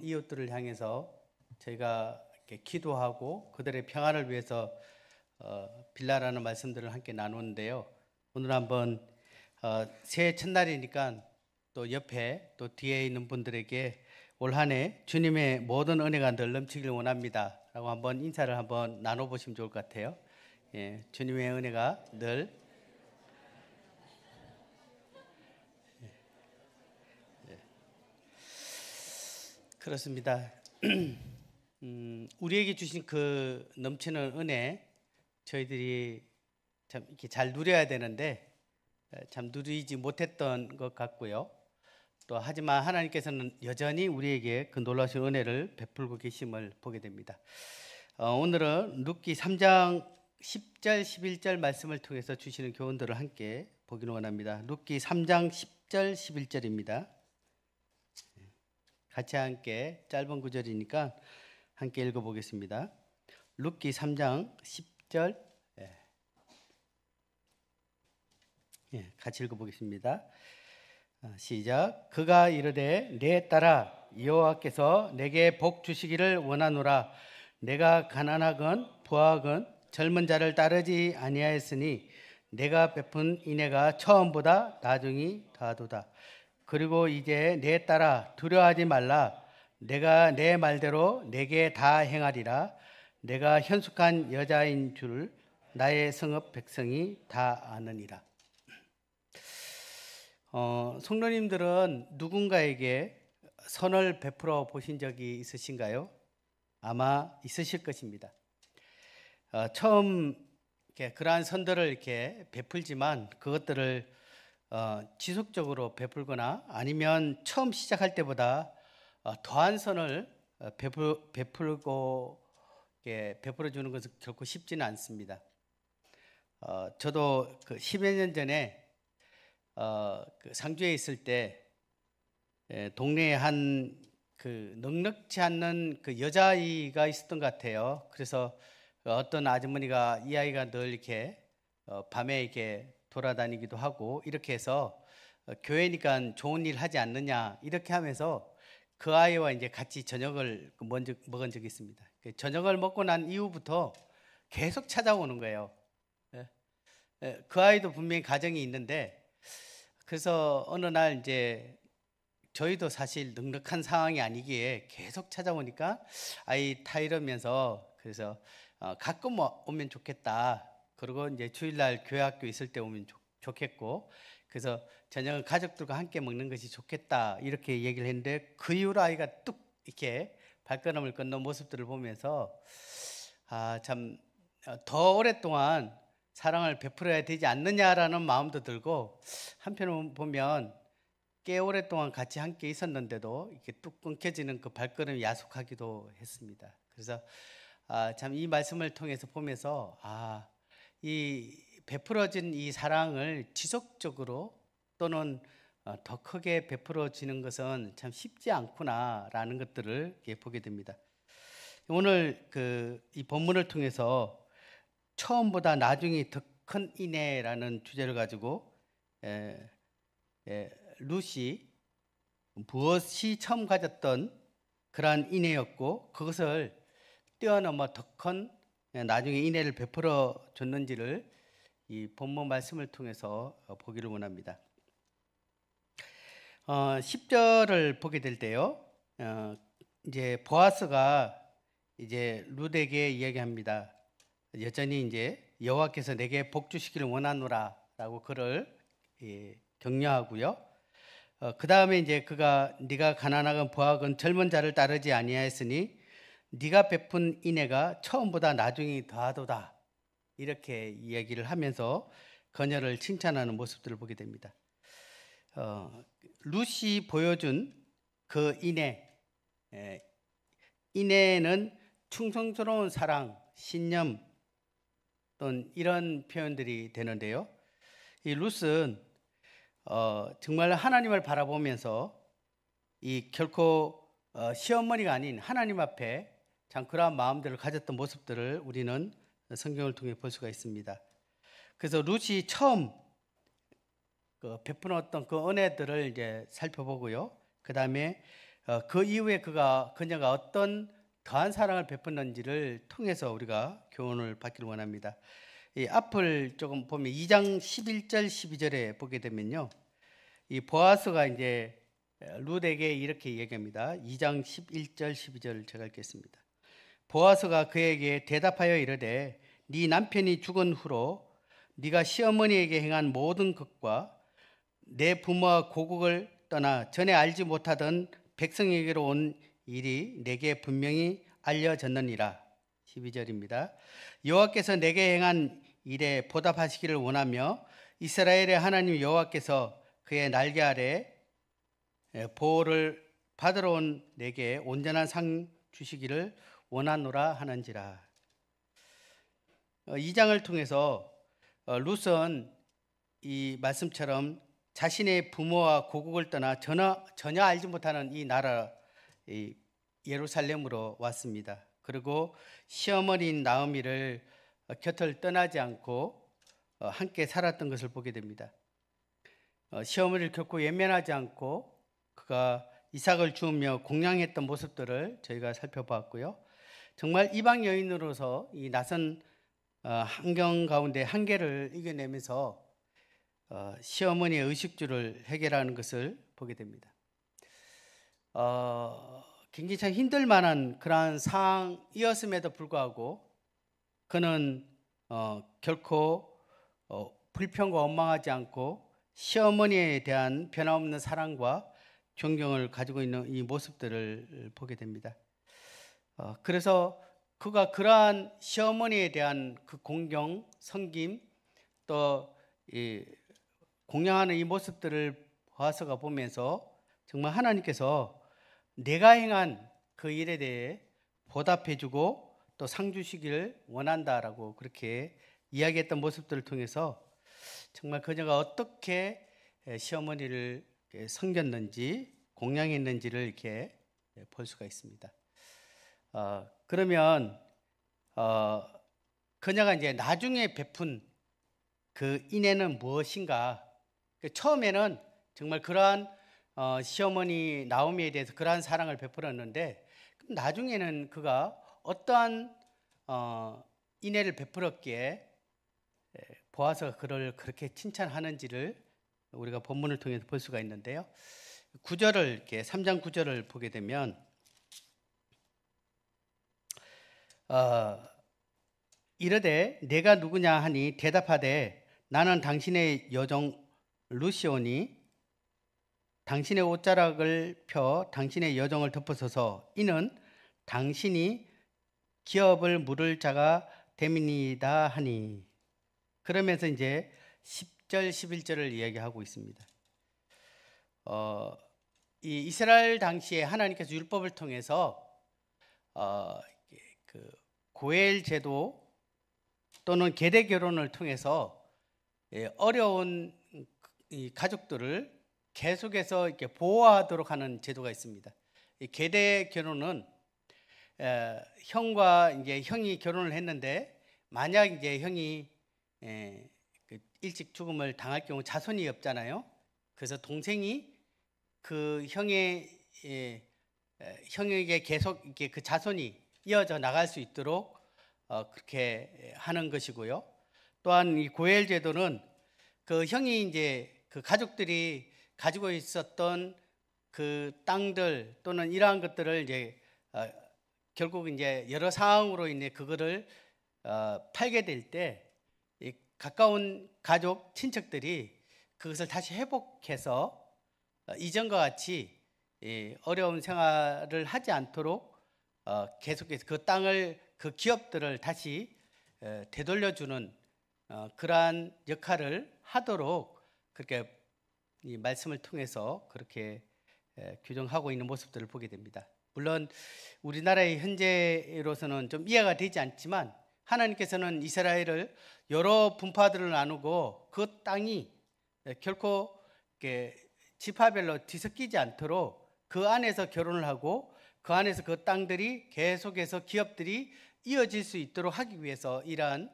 어려운 이웃들을 향해서 저희가 이렇게 기도하고 그들의 평안을 위해서 빌라라는 말씀들을 함께 나누는데요. 오늘 한번 새해 첫날이니까 또 옆에 또 뒤에 있는 분들에게 올 한 해 주님의 모든 은혜가 늘 넘치길 원합니다 라고 한번 인사를 한번 나눠보시면 좋을 것 같아요. 예, 주님의 은혜가 늘 그렇습니다. 우리에게 주신 그 넘치는 은혜 저희들이 참 이렇게 잘 누려야 되는데 참 누리지 못했던 것 같고요. 또 하지만 하나님께서는 여전히 우리에게 그 놀라신 은혜를 베풀고 계심을 보게 됩니다. 오늘은 룻기 3장 10절 11절 말씀을 통해서 주시는 교훈들을 함께 보기를 원합니다. 룻기 3장 10절 11절입니다. 같이 함께 짧은 구절이니까 함께 읽어보겠습니다. 룻기 3장 10절 같이 읽어보겠습니다. 시작. 그가 이르되 내 딸아 여호와께서 내게 복 주시기를 원하노라. 내가 가난하건 부하건 젊은 자를 따르지 아니하였으니 내가 베푼 인애가 처음보다 나중이 더하도다. 그리고 이제 내 딸아 두려워하지 말라. 내가 내 말대로 내게 다 행하리라. 내가 현숙한 여자인 줄 나의 성읍 백성이 다 아느니라. 성도님들은 누군가에게 선을 베풀어 보신 적이 있으신가요? 아마 있으실 것입니다. 처음 그러한 선들을 이렇게 베풀지만 그것들을 지속적으로 베풀거나 아니면 처음 시작할 때보다 더한 선을 베풀어 주는 것은 결코 쉽지는 않습니다. 저도 그 10여 년 전에 그 상주에 있을 때 동네에 한 그 넉넉지 않는 그 여자아이가 있었던 것 같아요. 그래서 어떤 아주머니가 이 아이가 늘 이렇게 밤에 이렇게 돌아다니기도 하고 이렇게 해서 교회니까 좋은 일 하지 않느냐 이렇게 하면서 그 아이와 이제 같이 저녁을 먼저 먹은 적이 있습니다. 저녁을 먹고 난 이후부터 계속 찾아오는 거예요. 그 아이도 분명히 가정이 있는데 그래서 어느 날 이제 저희도 사실 넉넉한 상황이 아니기에 계속 찾아오니까 아이 타이르면서 그래서 가끔 오면 좋겠다. 그리고 이제 주일날 교회 학교 있을 때 오면 좋겠고 그래서 저녁은 가족들과 함께 먹는 것이 좋겠다 이렇게 얘기를 했는데 그 이후로 아이가 뚝 이렇게 발걸음을 걷는 모습들을 보면서 참 더 오랫동안 사랑을 베풀어야 되지 않느냐라는 마음도 들고 한편으로 보면 꽤 오랫동안 같이 함께 있었는데도 이렇게 뚝 끊겨지는 그 발걸음이 야속하기도 했습니다. 그래서 참 이 말씀을 통해서 보면서 이 베풀어진 이 사랑을 지속적으로 또는 더 크게 베풀어지는 것은 참 쉽지 않구나라는 것들을 보게 됩니다. 오늘 이 본문을 통해서 처음보다 나중이 더 큰 인애라는 주제를 가지고 룻이 무엇이 처음 가졌던 그러한 인애였고 그것을 뛰어넘어 더 큰 나중에 인애를 베풀어 줬는지를 이 본문 말씀을 통해서 보기를 원합니다. 10절을 보게 될 때요. 이제 보아스가 이제 룻에게 이야기합니다. 여전히 이제 여호와께서 내게 복 주시기를 원하노라라고 그를 격려하고요. 그 다음에 이제 그가 네가 가난하건 부하건 젊은 자를 따르지 아니하였으니 네가 베푼 인애가 처음보다 나중이 더하도다 이렇게 이야기를 하면서 그녀를 칭찬하는 모습들을 보게 됩니다. 룻이 보여준 그 인애는 충성스러운 사랑, 신념 또는 이런 표현들이 되는데요. 이 룻은 정말 하나님을 바라보면서 이 결코 시어머니가 아닌 하나님 앞에 참 그러한 마음들을 가졌던 모습들을 우리는 성경을 통해 볼 수가 있습니다. 그래서 룻이 처음 베푸는 어떤 그 은혜들을 이제 살펴보고요. 그 다음에 그 이후에 그녀가 어떤 더한 사랑을 베풀는지를 통해서 우리가 교훈을 받기를 원합니다. 이 앞을 조금 보면 2장 11절 12절에 보게 되면요, 이 보아스가 이제 룻에게 이렇게 얘기합니다. 2장 11절 12절을 제가 읽겠습니다. 보아스가 그에게 대답하여 이르되 네 남편이 죽은 후로 네가 시어머니에게 행한 모든 것과 내 부모와 고국을 떠나 전에 알지 못하던 백성에게로 온 일이 내게 분명히 알려졌느니라. 12절입니다. 여호와께서 내게 행한 일에 보답하시기를 원하며 이스라엘의 하나님 여호와께서 그의 날개 아래 보호를 받으러 온 내게 온전한 상 주시기를 원하노라 하는지라. 이 장을 통해서 룻은 이 말씀처럼 자신의 부모와 고국을 떠나 전혀 알지 못하는 이 나라 이 예루살렘으로 왔습니다. 그리고 시어머니인 나오미를 곁을 떠나지 않고 함께 살았던 것을 보게 됩니다. 시어머니를 결코 외면하지 않고 그가 이삭을 주우며 공양했던 모습들을 저희가 살펴봤고요. 정말 이방 여인으로서 이 낯선 환경 가운데 한계를 이겨내면서 시어머니의 의식주를 해결하는 것을 보게 됩니다. 굉장히 참 힘들 만한 그러한 상황이었음에도 불구하고 그는 결코 불평과 원망하지 않고 시어머니에 대한 변함없는 사랑과 존경을 가지고 있는 이 모습들을 보게 됩니다. 그래서 그가 그러한 시어머니에 대한 그 공경, 섬김, 또 공양하는 이 모습들을 보아스가 보면서 정말 하나님께서 내가 행한 그 일에 대해 보답해주고 또 상 주시기를 원한다라고 그렇게 이야기했던 모습들을 통해서 정말 그녀가 어떻게 시어머니를 섬겼는지 공양했는지를 이렇게 볼 수가 있습니다. 그러면 그녀가 이제 나중에 베푼 그 인애는 무엇인가? 처음에는 정말 그러한 시어머니 나오미에 대해서 그러한 사랑을 베풀었는데 나중에는 그가 어떠한 인애를 베풀었기에 보아스가 그를 그렇게 칭찬하는지를 우리가 본문을 통해서 볼 수가 있는데요. 9절을 이렇게 3장 9절을 보게 되면 이르되 내가 누구냐 하니 대답하되 나는 당신의 여종 루시오니 당신의 옷자락을 펴 당신의 여종을 덮으소서. 이는 당신이 기업을 물을 자가 됨이니이다 하니. 그러면서 이제 10절 11절을 이야기하고 있습니다. 이 이스라엘 당시에 하나님께서 율법을 통해서 그 고엘 제도 또는 계대 결혼을 통해서 어려운 이 가족들을 계속해서 이렇게 보호하도록 하는 제도가 있습니다. 이 계대 결혼은 형과 이제 형이 결혼을 했는데 만약 이제 형이 일찍 죽음을 당할 경우 자손이 없잖아요. 그래서 동생이 그 형에게 계속 이렇게 그 자손이 이어져 나갈 수 있도록 그렇게 하는 것이고요. 또한 이 고엘 제도는 그 형이 이제 그 가족들이 가지고 있었던 그 땅들 또는 이러한 것들을 이제 결국 이제 여러 상황으로 인해 그거를 팔게 될 때 가까운 가족 친척들이 그것을 다시 회복해서 이전과 같이 어려운 생활을 하지 않도록 계속해서 그 땅을 그 기업들을 다시 되돌려주는 그러한 역할을 하도록 그렇게 이 말씀을 통해서 그렇게 규정하고 있는 모습들을 보게 됩니다. 물론 우리나라의 현재로서는 좀 이해가 되지 않지만 하나님께서는 이스라엘을 여러 분파들을 나누고 그 땅이 결코 지파별로 뒤섞이지 않도록 그 안에서 결혼을 하고 그 안에서 그 땅들이 계속해서 기업들이 이어질 수 있도록 하기 위해서 이러한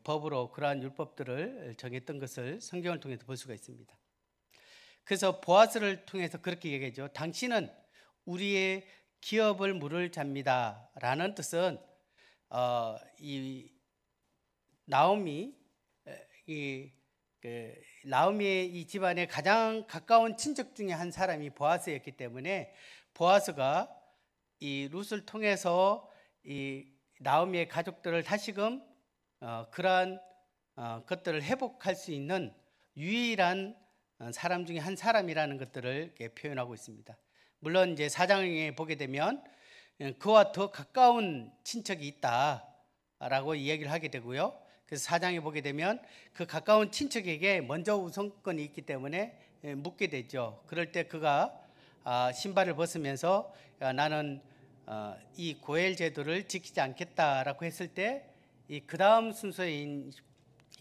법으로 그러한 율법들을 정했던 것을 성경을 통해서 볼 수가 있습니다. 그래서 보아스를 통해서 그렇게 얘기하죠. 당신은 우리의 기업을 물을 잡니다라는 뜻은 이 나오미 나오미의 이 집안의 가장 가까운 친척 중에 한 사람이 보아스였기 때문에 보아스가 이 룻을 통해서 이 나오미의 가족들을 다시금 그러한 것들을 회복할 수 있는 유일한 사람 중에 한 사람이라는 것들을 이렇게 표현하고 있습니다. 물론 이제 4장에 보게 되면 그와 더 가까운 친척이 있다라고 이야기를 하게 되고요. 그래서 4장에 보게 되면 그 가까운 친척에게 먼저 우선권이 있기 때문에 묻게 되죠. 그럴 때 그가 신발을 벗으면서 나는 이 고엘 제도를 지키지 않겠다라고 했을 때 그 다음 순서인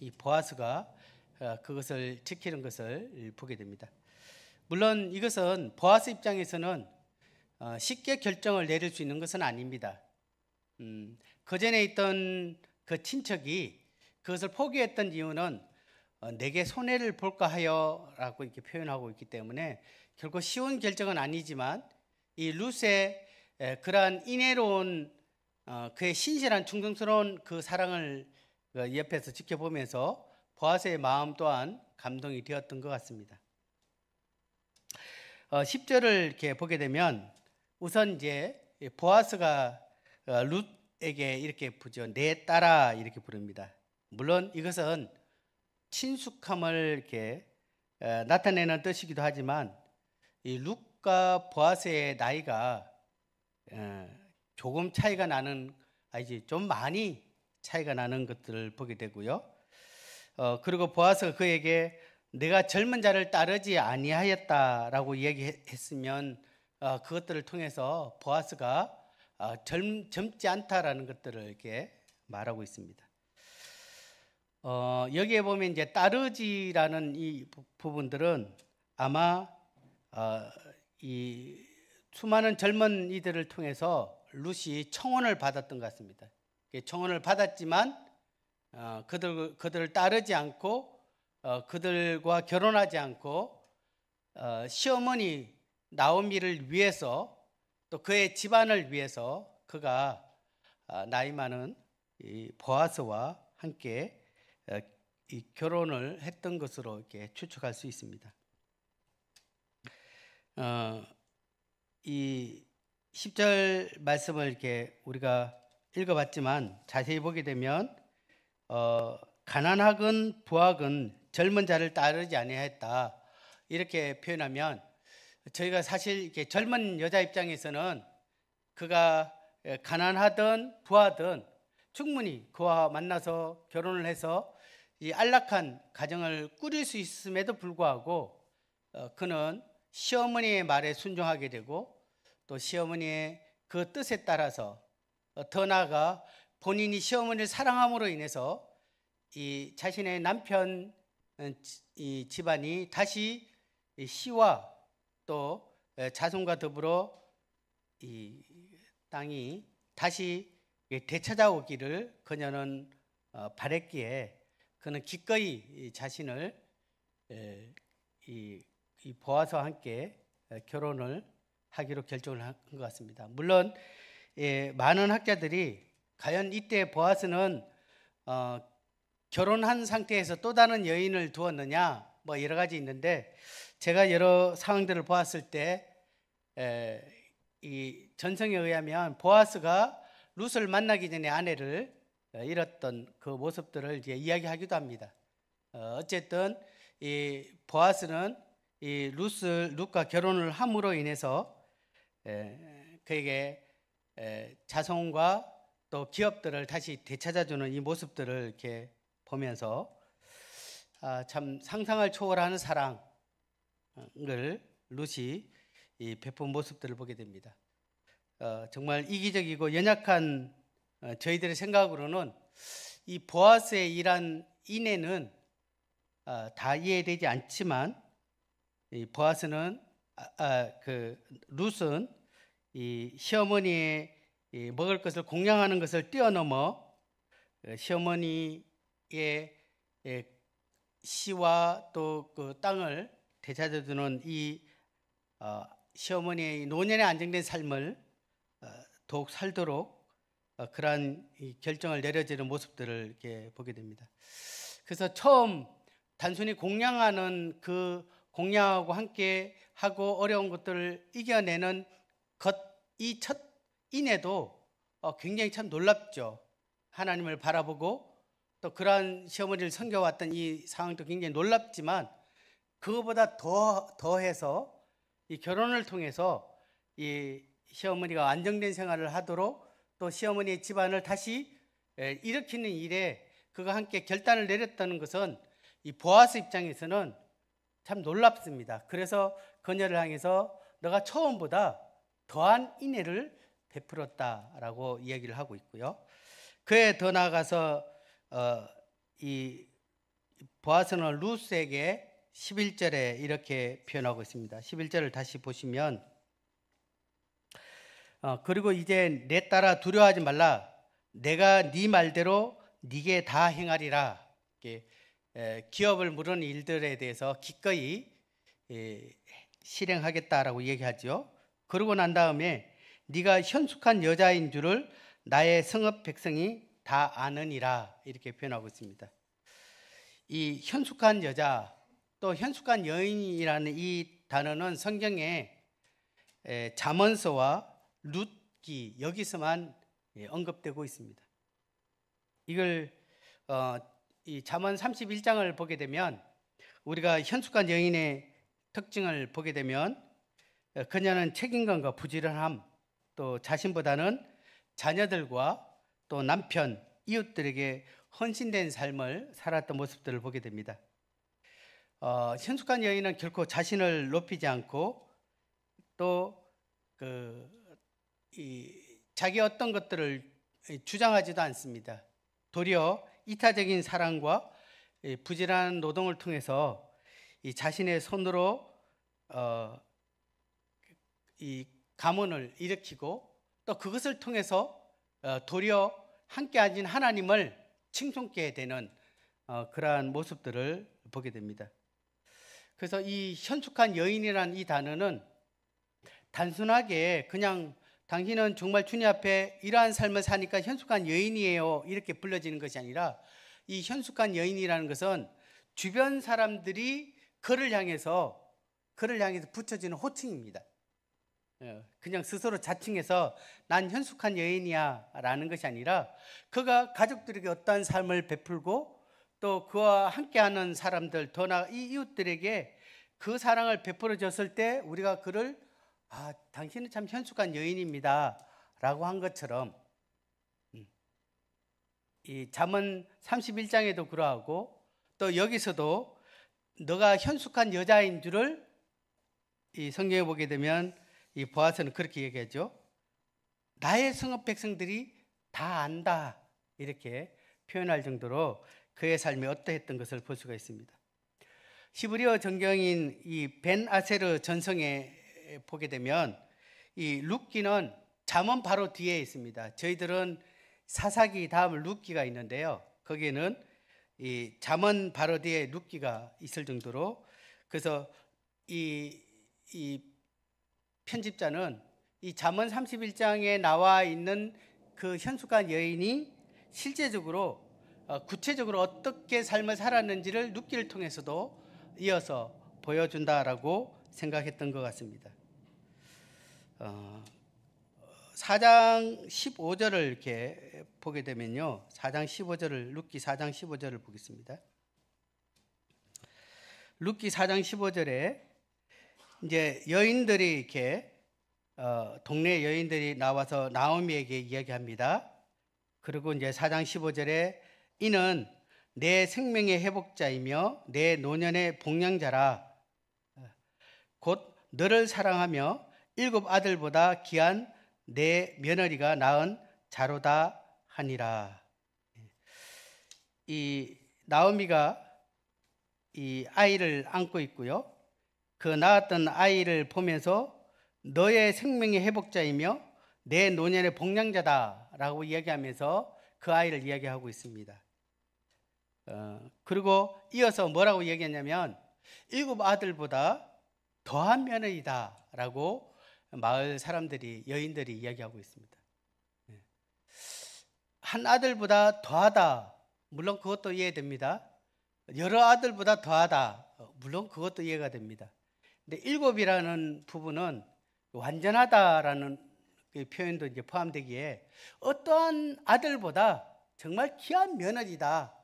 이 보아스가 그것을 지키는 것을 보게 됩니다. 물론 이것은 보아스 입장에서는 쉽게 결정을 내릴 수 있는 것은 아닙니다. 그 전에 있던 그 친척이 그것을 포기했던 이유는 내게 손해를 볼까 하여라고 이렇게 표현하고 있기 때문에 결코 쉬운 결정은 아니지만 이 룻의 그러한 인애로운 그의 신실한 충성스러운 그 사랑을 옆에서 지켜보면서 보아스의 마음 또한 감동이 되었던 것 같습니다. 10절을 이렇게 보게 되면 우선 이제 보아스가 룻에게 이렇게 부르죠. 내 딸아 이렇게 부릅니다. 물론 이것은 친숙함을 이렇게 나타내는 뜻이기도 하지만 이 룻과 보아스의 나이가 조금 차이가 나는 아니지 좀 많이 차이가 나는 것들을 보게 되고요. 그리고 보아스가 그에게 내가 젊은 자를 따르지 아니하였다라고 얘기했으면 그것들을 통해서 보아스가 젊지 않다라는 것들을 이렇게 말하고 있습니다. 여기에 보면 이제 따르지라는 이 부분들은 아마 이 수많은 젊은이들을 통해서 룻이 청혼을 받았던 것 같습니다. 청혼을 받았지만 그들을 따르지 않고 그들과 결혼하지 않고 시어머니 나오미를 위해서 또 그의 집안을 위해서 그가 나이 많은 이 보아스와 함께 이 결혼을 했던 것으로 이렇게 추측할 수 있습니다. 이 10절 말씀을 이렇게 우리가 읽어봤지만 자세히 보게 되면 가난하건 부하건 젊은 자를 따르지 아니하였다 이렇게 표현하면 저희가 사실 이렇게 젊은 여자 입장에서는 그가 가난하든 부하든 충분히 그와 만나서 결혼을 해서 이 안락한 가정을 꾸릴 수 있음에도 불구하고 그는 시어머니의 말에 순종하게 되고 또 시어머니의 그 뜻에 따라서 더 나아가 본인이 시어머니를 사랑함으로 인해서 이 자신의 남편 이 집안이 다시 시와 또 자손과 더불어 이 땅이 다시 되찾아오기를 그녀는 바랬기에 그는 기꺼이 자신을 이 보아스와 함께 결혼을 하기로 결정을 한 것 같습니다. 물론 많은 학자들이 과연 이때 보아스는 결혼한 상태에서 또 다른 여인을 두었느냐 뭐 여러 가지 있는데 제가 여러 상황들을 보았을 때 이 전성에 의하면 보아스가 룻을 만나기 전에 아내를 잃었던 그 모습들을 이제 이야기하기도 합니다. 어쨌든 이 보아스는 이 룻과 결혼을 함으로 인해서 그에게 자손과 또 기업들을 다시 되찾아주는 이 모습들을 이렇게 보면서 참 상상을 초월하는 사랑을 룻이 베푼 모습들을 보게 됩니다. 정말 이기적이고 연약한 저희들의 생각으로는 이 보아스의 이러한 인애는 다 이해되지 않지만 이 보아스는 그 룻은 이 시어머니의 이 먹을 것을 공양하는 것을 뛰어넘어 시어머니의 시와 또 그 땅을 되찾아주는 이 시어머니의 노년에 안정된 삶을 더욱 살도록 그러한 이 결정을 내려지는 모습들을 이렇게 보게 됩니다. 그래서 처음 단순히 공양하는 그 공양하고 함께 하고 어려운 것들을 이겨내는 것, 이 첫 인애도 굉장히 참 놀랍죠. 하나님을 바라보고 또 그러한 시어머니를 섬겨왔던 이 상황도 굉장히 놀랍지만 그거보다 더해서 이 결혼을 통해서 이 시어머니가 안정된 생활을 하도록 또 시어머니의 집안을 다시 일으키는 일에 그가 함께 결단을 내렸다는 것은 이 보아스 입장에서는 참 놀랍습니다. 그래서 그녀를 향해서 너가 처음보다 더한 인애를 베풀었다라고 이야기를 하고 있고요. 그에 더 나아가서 이 보아스는 루스에게 11절에 이렇게 표현하고 있습니다. 11절을 다시 보시면 그리고 이제 내 딸아 두려워하지 말라. 내가 네 말대로 네게 다 행하리라. 이렇게 기업을 물은 일들에 대해서 기꺼이 실행하겠다라고 얘기하죠. 그러고 난 다음에 네가 현숙한 여자인 줄을 나의 성읍 백성이 다 아느니라 이렇게 표현하고 있습니다. 이 현숙한 여자 또 현숙한 여인이라는 이 단어는 성경에 잠언서와 룻기 여기서만 언급되고 있습니다. 이걸 이 잠언 31장을 보게 되면 우리가 현숙한 여인의 특징을 보게 되면 그녀는 책임감과 부지런함 또 자신보다는 자녀들과 또 남편, 이웃들에게 헌신된 삶을 살았던 모습들을 보게 됩니다. 현숙한 여인은 결코 자신을 높이지 않고 또 자기 어떤 것들을 주장하지도 않습니다. 도리어 이타적인 사랑과 부지런한 노동을 통해서 이 자신의 손으로 이 가문을 일으키고 또 그것을 통해서 도리어 함께 하신 하나님을 칭송케 되는 그러한 모습들을 보게 됩니다. 그래서 이 현숙한 여인이라는 이 단어는 단순하게 그냥 당신은 정말 주님 앞에 이러한 삶을 사니까 현숙한 여인이에요 이렇게 불러지는 것이 아니라 이 현숙한 여인이라는 것은 주변 사람들이 그를 향해서 붙여지는 호칭입니다. 그냥 스스로 자칭해서 난 현숙한 여인이야 라는 것이 아니라 그가 가족들에게 어떠한 삶을 베풀고 또 그와 함께하는 사람들 더 나아가 이 이웃들에게 그 사랑을 베풀어 줬을 때 우리가 그를 당신은 참 현숙한 여인입니다 라고 한 것처럼 이 잠언 31장에도 그러하고 또 여기서도 너가 현숙한 여자인 줄을 이 성경에 보게 되면 이 보아스는 그렇게 얘기하죠. 나의 성읍 백성들이 다 안다 이렇게 표현할 정도로 그의 삶이 어떠했던 것을 볼 수가 있습니다. 히브리어 정경인 이 벤 아세르 전성에 보게 되면 이 룻기는 잠언 바로 뒤에 있습니다. 저희들은 사사기 다음 룻기가 있는데요. 거기에는 이 잠언 바로 뒤에 룻기가 있을 정도로 그래서 이 편집자는 이 잠언 31장에 나와 있는 그 현숙한 여인이 실제적으로 구체적으로 어떻게 삶을 살았는지를 룻기를 통해서도 이어서 보여준다라고 생각했던 것 같습니다. 4장 15절을 이렇게 보게 되면요. 4장 15절을 룻기 4장 15절을 보겠습니다. 룻기 4장 15절에 이제 여인들이 이렇게 동네 여인들이 나와서 나오미에게 이야기합니다. 그리고 이제 4장 15절에 이는 내 생명의 회복자이며 내 노년의 복량자라 곧 너를 사랑하며 7 아들보다 귀한 내 며느리가 낳은 자로다 하니라. 이 나오미가 이 아이를 안고 있고요. 그 낳았던 아이를 보면서 너의 생명의 회복자이며 내 노년의 복량자다라고 이야기하면서 그 아이를 이야기하고 있습니다. 그리고 이어서 뭐라고 얘기했냐면 7 아들보다 더한 며느리다라고 마을 사람들이, 여인들이 이야기하고 있습니다. 한 아들보다 더하다, 물론 그것도 이해됩니다. 여러 아들보다 더하다, 물론 그것도 이해가 됩니다. 근데 7이라는 부분은 완전하다라는 그 표현도 이제 포함되기에 어떠한 아들보다 정말 귀한 며느리다,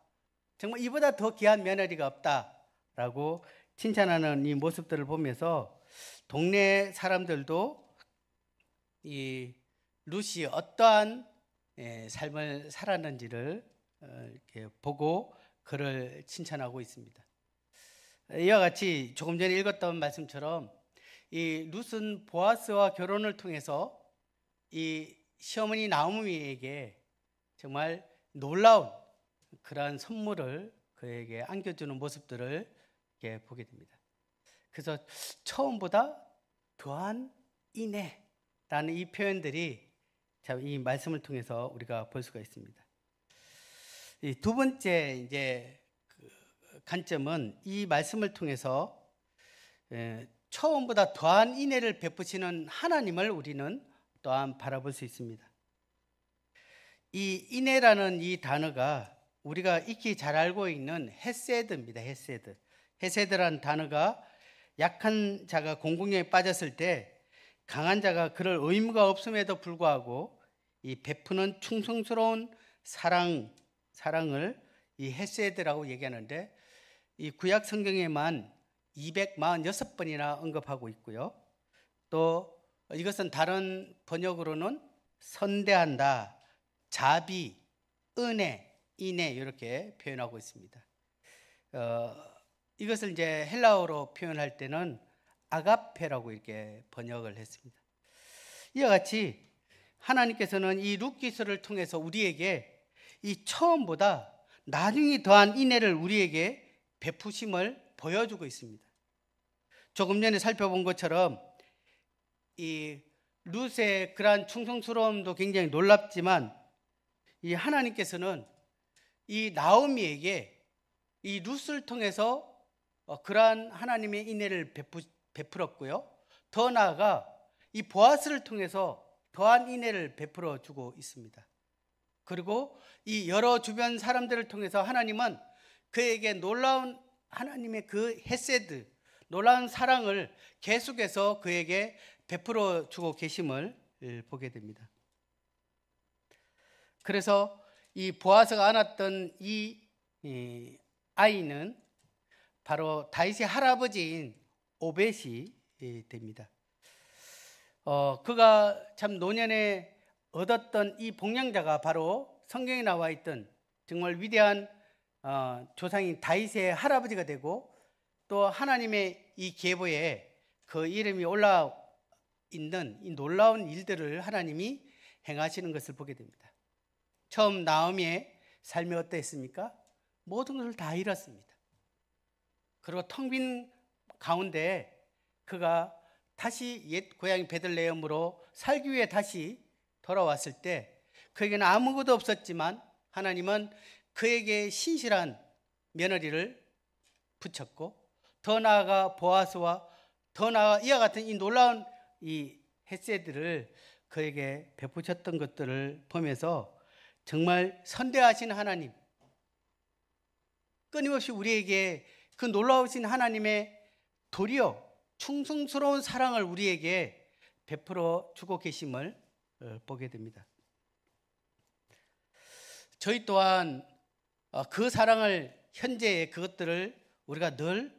정말 이보다 더 귀한 며느리가 없다라고 칭찬하는 이 모습들을 보면서 동네 사람들도 이 룻이 어떠한 삶을 살았는지를 이렇게 보고 그를 칭찬하고 있습니다. 이와 같이 조금 전에 읽었던 말씀처럼 이 룻은 보아스와 결혼을 통해서 이 시어머니 나오미에게 정말 놀라운 그러한 선물을 그에게 안겨주는 모습들을 이렇게 보게 됩니다. 그래서 처음보다 더한 인애라는 이 표현들이 참 이 말씀을 통해서 우리가 볼 수가 있습니다. 이 두 번째 이제 관점은 이 말씀을 통해서 처음보다 더한 인애를 베푸시는 하나님을 우리는 또한 바라볼 수 있습니다. 이 인애라는 이 단어가 우리가 익히 잘 알고 있는 헤세드입니다. 헤세드. 헤세드라는 단어가 약한 자가 공공연에 빠졌을 때 강한 자가 그럴 의무가 없음에도 불구하고 이 베푸는 충성스러운 사랑을 이 헤세드라고 얘기하는데, 이 구약 성경에만 246번이나 언급하고 있고요. 또 이것은 다른 번역으로는 선대한다, 자비, 은혜, 인애 이렇게 표현하고 있습니다. 이것을 이제 헬라어로 표현할 때는 아가페라고 이렇게 번역을 했습니다. 이와 같이 하나님께서는 이 룻기서를 통해서 우리에게 이 처음보다 나중에 더한 인애를 우리에게 베푸심을 보여주고 있습니다. 조금 전에 살펴본 것처럼 이 룻의 그러한 충성스러움도 굉장히 놀랍지만, 이 하나님께서는 이 나오미에게 이 룻을 통해서 그러한 하나님의 인애를 베풀었고요. 더 나아가 이 보아스를 통해서 더한 인애를 베풀어 주고 있습니다. 그리고 이 여러 주변 사람들을 통해서 하나님은 그에게 놀라운 하나님의 그 헤세드, 놀라운 사랑을 계속해서 그에게 베풀어 주고 계심을 보게 됩니다. 그래서 이 보아스가 안았던 이 아이는 바로 다윗의 할아버지인 오벳이 됩니다. 그가 참 노년에 얻었던 이 복량자가 바로 성경에 나와 있던 정말 위대한 조상인 다윗의 할아버지가 되고, 또 하나님의 이 계보에 그 이름이 올라 있는 이 놀라운 일들을 하나님이 행하시는 것을 보게 됩니다. 처음 나오미의 삶이 어떠했습니까? 모든 것을 다 잃었습니다. 그리고 텅 빈 가운데 그가 다시 옛 고향 베들레헴으로 살기 위해 다시 돌아왔을 때 그에게는 아무것도 없었지만 하나님은 그에게 신실한 며느리를 붙였고, 더 나아가 보아스와 더 나아가 이와 같은 이 놀라운 이 헤세드를 그에게 베푸셨던 것들을 보면서 정말 선대하신 하나님, 끊임없이 우리에게 그 놀라우신 하나님의 도리어 충성스러운 사랑을 우리에게 베풀어 주고 계심을 보게 됩니다. 저희 또한 그 사랑을, 현재의 그것들을 우리가 늘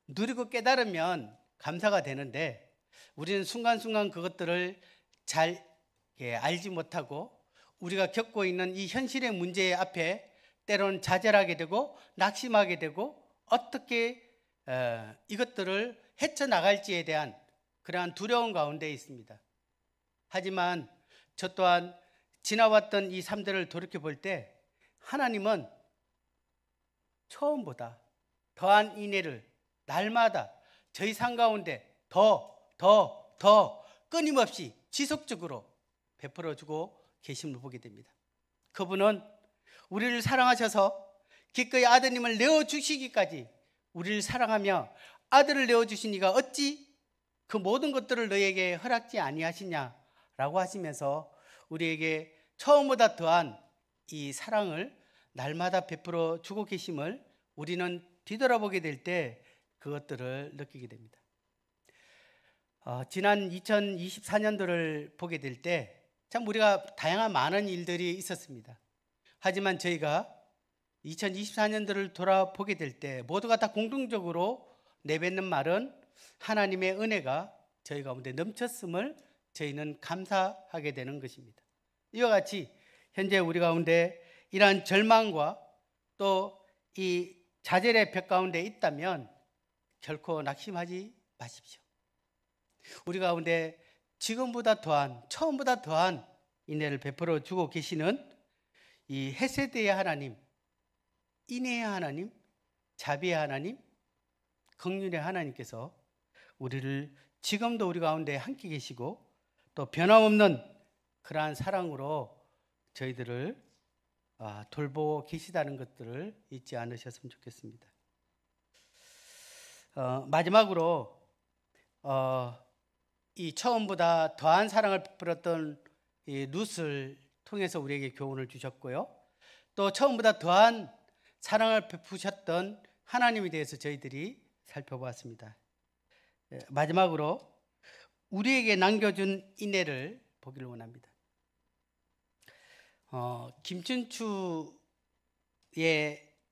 누리고 깨달으면 감사가 되는데, 우리는 순간순간 그것들을 잘 알지 못하고 우리가 겪고 있는 이 현실의 문제 앞에 때로는 좌절하게 되고 낙심하게 되고 어떻게 이것들을 헤쳐나갈지에 대한 그러한 두려움 가운데 있습니다. 하지만 저 또한 지나왔던 이 삶들을 돌이켜볼 때 하나님은 처음보다 더한 인애를 날마다 저희 삶 가운데 더 끊임없이 지속적으로 베풀어주고 계심을 보게 됩니다. 그분은 우리를 사랑하셔서 기꺼이 아드님을 내어주시기까지 우리를 사랑하며 아들을 내어주시니가 어찌 그 모든 것들을 너에게 허락지 아니하시냐라고 하시면서 우리에게 처음보다 더한 이 사랑을 날마다 베풀어 주고 계심을 우리는 뒤돌아보게 될 때 그것들을 느끼게 됩니다. 지난 2024년도를 보게 될 때 참 우리가 다양한 많은 일들이 있었습니다. 하지만 저희가 2024년도를 돌아보게 될 때 모두가 다 공동적으로 내뱉는 말은 하나님의 은혜가 저희 가운데 넘쳤음을 저희는 감사하게 되는 것입니다. 이와 같이 현재 우리 가운데 이러한 절망과 또 이 좌절의 벽 가운데 있다면 결코 낙심하지 마십시오. 우리 가운데 지금보다 더한, 처음보다 더한 인애를 베풀어 주고 계시는 이 헤세드의 하나님, 인애의 하나님, 자비의 하나님, 긍휼의 하나님께서 우리를 지금도 우리 가운데 함께 계시고 또 변함없는 그러한 사랑으로 저희들을 돌보고 계시다는 것들을 잊지 않으셨으면 좋겠습니다. 마지막으로 이 처음보다 더한 사랑을 베풀었던 이 룻을 통해서 우리에게 교훈을 주셨고요. 또 처음보다 더한 사랑을 베푸셨던 하나님에 대해서 저희들이 살펴보았습니다. 마지막으로 우리에게 남겨준 인애를 보기를 원합니다. 김춘추의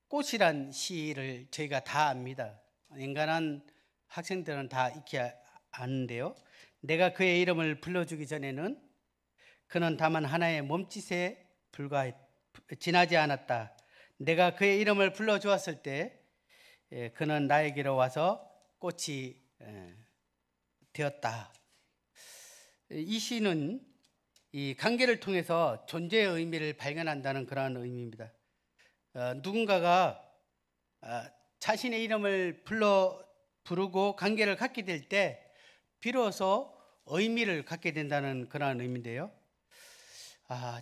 꽃이란 시를 저희가 다 압니다. 인간한 학생들은 다 익히 아는데요. 내가 그의 이름을 불러주기 전에는 그는 다만 하나의 몸짓에 지나지 않았다. 내가 그의 이름을 불러주었을 때 그는 나에게로 와서 꽃이 되었다. 이 시는 이 관계를 통해서 존재의 의미를 발견한다는 그러한 의미입니다. 누군가가 자신의 이름을 부르고 관계를 갖게 될 때 비로소 의미를 갖게 된다는 그러한 의미인데요.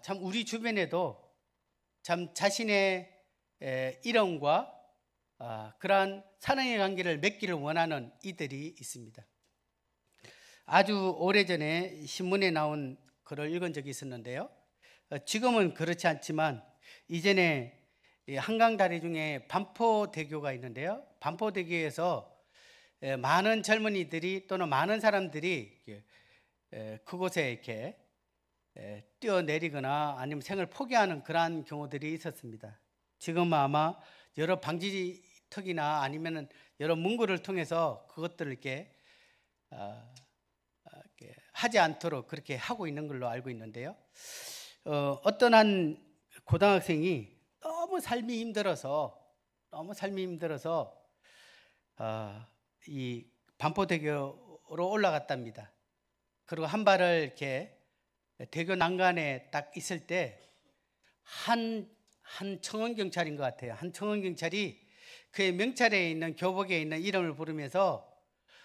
참 우리 주변에도 참 자신의 이름과 그러한 사랑의 관계를 맺기를 원하는 이들이 있습니다. 아주 오래전에 신문에 나온 글을 읽은 적이 있었는데요. 지금은 그렇지 않지만 이전에 한강다리 중에 반포대교가 있는데요. 반포대교에서 많은 젊은이들이 또는 많은 사람들이 그곳에 이렇게 뛰어내리거나 아니면 생을 포기하는 그러한 경우들이 있었습니다. 지금은 아마 여러 방지턱이나 아니면 여러 문구를 통해서 그것들을 이렇게 하지 않도록 그렇게 하고 있는 걸로 알고 있는데요. 어떤 한 고등학생이 너무 삶이 힘들어서 이 반포대교로 올라갔답니다. 그리고 한 발을 이렇게 대교 난간에 딱 있을 때 한 청원 경찰인 것 같아요. 한 청원 경찰이 그의 명찰에 있는 교복에 있는 이름을 부르면서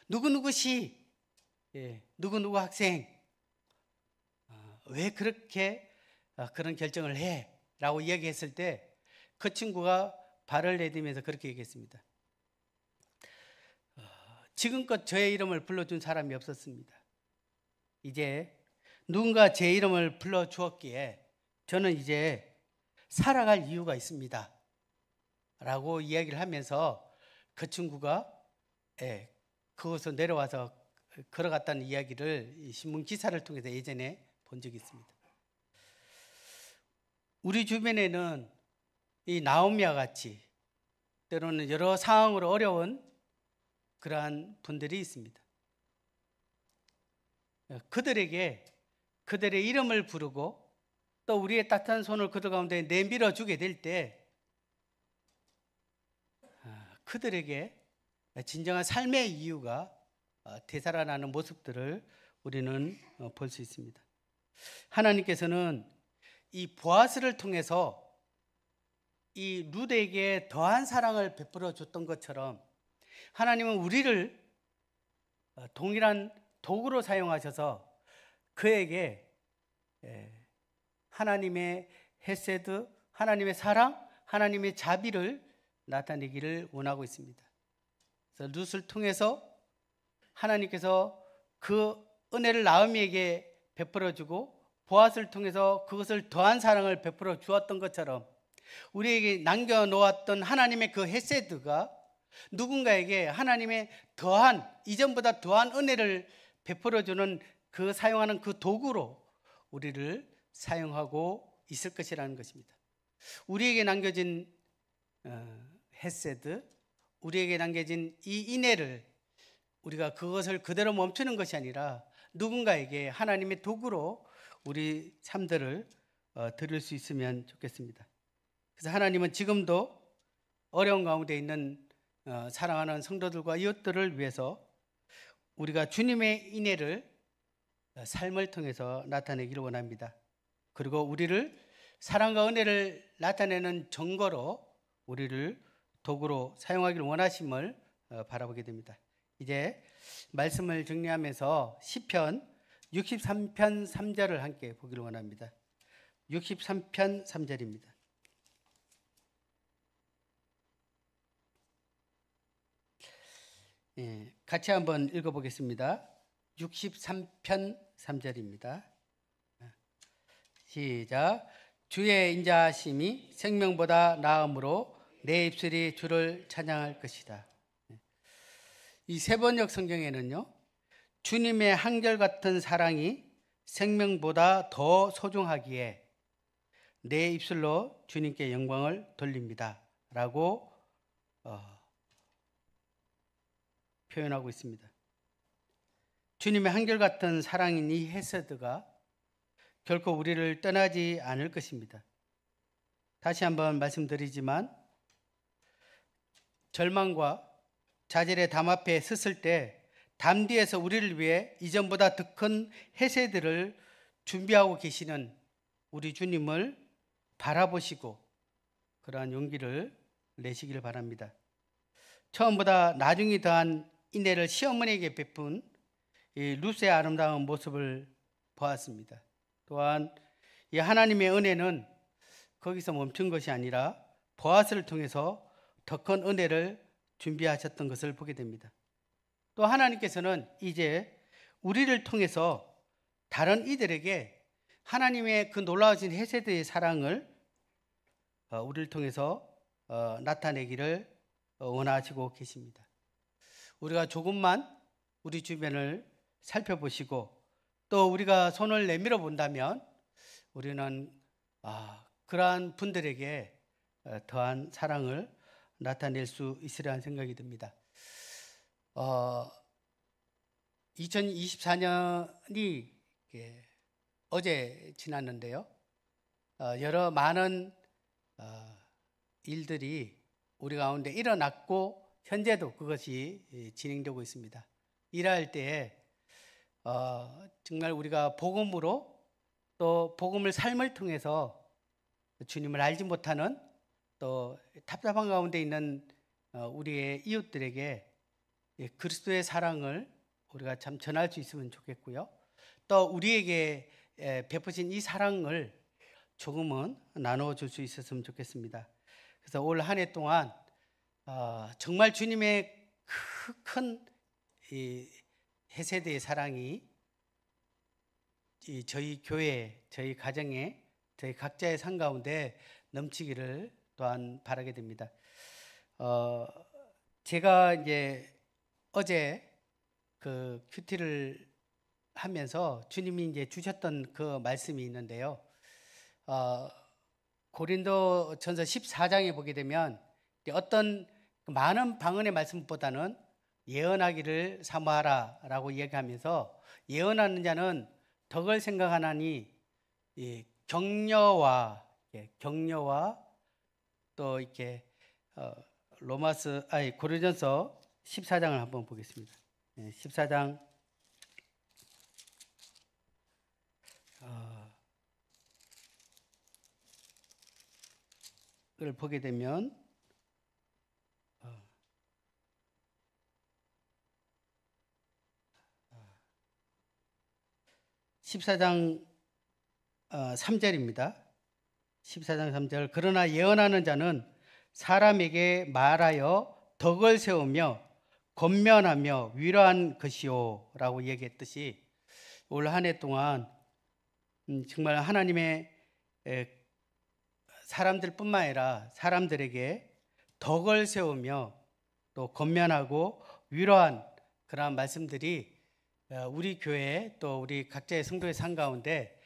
누구누구시, 누구누구 학생, 왜 그렇게 그런 결정을 해? 라고 이야기했을 때 그 친구가 발을 내디면서 그렇게 얘기했습니다. 지금껏 저의 이름을 불러준 사람이 없었습니다. 이제 누군가 제 이름을 불러주었기에 저는 이제 살아갈 이유가 있습니다. 라고 이야기를 하면서 그 친구가 그곳에서 내려와서 걸어갔다는 이야기를 신문 기사를 통해서 예전에 본 적이 있습니다. 우리 주변에는 이 나오미와 같이 때로는 여러 상황으로 어려운 그러한 분들이 있습니다. 그들에게 그들의 이름을 부르고 또 우리의 따뜻한 손을 그들 가운데 내밀어 주게 될 때 그들에게 진정한 삶의 이유가 되살아나는 모습들을 우리는 볼 수 있습니다. 하나님께서는 이 보아스를 통해서 이 룻에게 더한 사랑을 베풀어 줬던 것처럼 하나님은 우리를 동일한 도구로 사용하셔서 그에게 하나님의 헤세드, 하나님의 사랑, 하나님의 자비를 나타내기를 원하고 있습니다. 그래서 룻을 통해서 하나님께서 그 은혜를 나오미에게 베풀어 주고 보아스를 통해서 그것을 더한 사랑을 베풀어 주었던 것처럼 우리에게 남겨놓았던 하나님의 그 헤세드가 누군가에게 하나님의 더한, 이전보다 더한 은혜를 베풀어 주는 그 사용하는 그 도구로 우리를 사용하고 있을 것이라는 것입니다. 우리에게 남겨진 헤세드, 우리에게 남겨진 이 인애를 우리가 그것을 그대로 멈추는 것이 아니라 누군가에게 하나님의 도구로 우리 삶들을 드릴 수 있으면 좋겠습니다. 그래서 하나님은 지금도 어려운 가운데 있는 사랑하는 성도들과 이웃들을 위해서 우리가 주님의 인애를 삶을 통해서 나타내기를 원합니다. 그리고 우리를 사랑과 은혜를 나타내는 증거로 우리를 도구로 사용하기를 원하심을 바라보게 됩니다. 이제 말씀을 정리하면서 시편 63편 3절을 함께 보기를 원합니다. 63편 3절입니다. 같이 한번 읽어보겠습니다. 63편 3절입니다. 시작. 주의 인자하심이 생명보다 나음으로 내 입술이 주를 찬양할 것이다. 이 세번역 성경에는요, 주님의 한결같은 사랑이 생명보다 더 소중하기에 내 입술로 주님께 영광을 돌립니다 라고 표현하고 있습니다. 주님의 한결같은 사랑인 이 헤세드가 결코 우리를 떠나지 않을 것입니다. 다시 한번 말씀드리지만 절망과 자질의 담 앞에 섰을 때 담 뒤에서 우리를 위해 이전보다 더 큰 헤세드를 준비하고 계시는 우리 주님을 바라보시고 그러한 용기를 내시기를 바랍니다. 처음보다 나중이 더한 인애를 시어머니에게 베푼 이 룻의 아름다운 모습을 보았습니다. 또한 이 하나님의 은혜는 거기서 멈춘 것이 아니라 보아스를 통해서 더 큰 은혜를 준비하셨던 것을 보게 됩니다. 또 하나님께서는 이제 우리를 통해서 다른 이들에게 하나님의 그 놀라우신 헤세드의 사랑을 우리를 통해서 나타내기를 원하시고 계십니다. 우리가 조금만 우리 주변을 살펴보시고 또 우리가 손을 내밀어 본다면 우리는 그러한 분들에게 더한 사랑을 나타낼 수 있으리라는 생각이 듭니다. 2024년이 어제 지났는데요. 여러 많은 일들이 우리 가운데 일어났고 현재도 그것이 진행되고 있습니다. 일할 때에 정말 우리가 복음으로 또 복음을 삶을 통해서 주님을 알지 못하는 또 답답한 가운데 있는 우리의 이웃들에게 그리스도의 사랑을 우리가 참 전할 수 있으면 좋겠고요. 또 우리에게 베푸신 이 사랑을 조금은 나눠줄 수 있었으면 좋겠습니다. 그래서 올 한 해 동안 정말 주님의 큰 헤세드의 사랑이 저희 교회, 저희 가정에, 저희 각자의 삶 가운데 넘치기를 또한 바라게 됩니다. 제가 이제 어제 그 큐티를 하면서 주님이 이제 주셨던 그 말씀이 있는데요. 고린도전서 14장에 보게 되면 어떤 많은 방언의 말씀보다는 예언하기를 사모하라라고 얘기하면서 예언하는 자는 덕을 생각하나니 격려와 또 이렇게 고린도전서 14장을 한번 보겠습니다. 14장 을 보게 되면 14장 3절입니다. 14장 3절. 그러나 예언하는 자는 사람에게 말하여 덕을 세우며 권면하며 위로한 것이요라고 얘기했듯이 올 한 해 동안 정말 하나님의 사람들뿐만 아니라 사람들에게 덕을 세우며 또 권면하고 위로한 그러한 말씀들이 우리 교회 또 우리 각자의 성도의 삶 가운데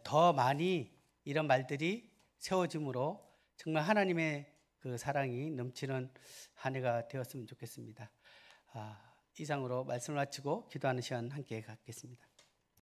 더 많이 이런 말들이 세워짐으로 정말 하나님의 그 사랑이 넘치는 한 해가 되었으면 좋겠습니다. 이상으로 말씀을 마치고 기도하는 시간 함께 갖겠습니다.